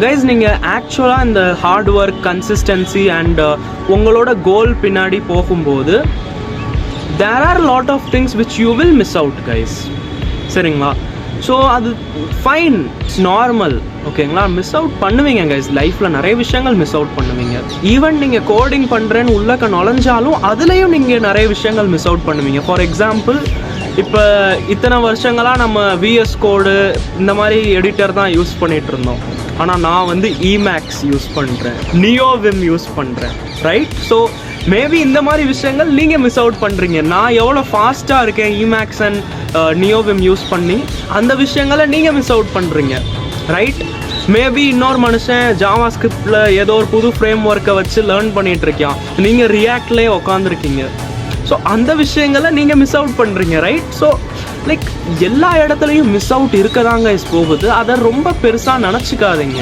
Guys, நீங்கள் ஆக்சுவலாக இந்த ஹார்ட் ஒர்க், கன்சிஸ்டன்சி அண்ட் உங்களோட கோல் பின்னாடி போகும்போது there are lot of things which you will miss out guys. சரிங்களா? ஸோ அது ஃபைன், இட்ஸ் நார்மல். ஓகேங்களா? மிஸ் அவுட் பண்ணுவீங்க கைஸ். லைஃப்பில் நிறைய விஷயங்கள் மிஸ் அவுட் பண்ணுவீங்க. ஈவன் நீங்கள் கோடிங் பண்ணுறேன்னு உள்ளக்க நுழைஞ்சாலும் அதுலேயும் நீங்கள் நிறைய விஷயங்கள் மிஸ் அவுட் பண்ணுவீங்க. ஃபார் எக்ஸாம்பிள், இப்போ இத்தனை வருஷங்களாக நம்ம VS கோடு இந்த மாதிரி எடிட்டர் தான் யூஸ் பண்ணிகிட்டு இருந்தோம். ஆனால் நான் வந்து Emacs யூஸ் பண்ணுறேன், NeoVim யூஸ் பண்ணுறேன், ரைட்? ஸோ மேபி இந்த மாதிரி விஷயங்கள் நீங்கள் மிஸ் அவுட் பண்ணுறீங்க. நான் எவ்வளோ ஃபாஸ்ட்டாக இருக்கேன் Emacs அண்ட் NeoVim யூஸ் பண்ணி, அந்த விஷயங்களை நீங்கள் மிஸ் அவுட் பண்ணுறீங்க, ரைட்? மேபி இன்னொரு மனுஷன் ஜாவாஸ்கிரிப்டில் ஏதோ ஒரு புது ஃப்ரேம் ஒர்க்கை வச்சு லேர்ன் பண்ணிகிட்ருக்கான், நீங்கள் ரியாக்ட்லேயே உட்காந்துருக்கீங்க. ஸோ அந்த விஷயங்களை நீங்கள் மிஸ் அவுட் பண்ணுறீங்க, ரைட்? ஸோ லைக் எல்லா இடத்துலையும் மிஸ் அவுட் இருக்க தாங்க போகுது. அதை ரொம்ப பெருசாக நினச்சிக்காதீங்க.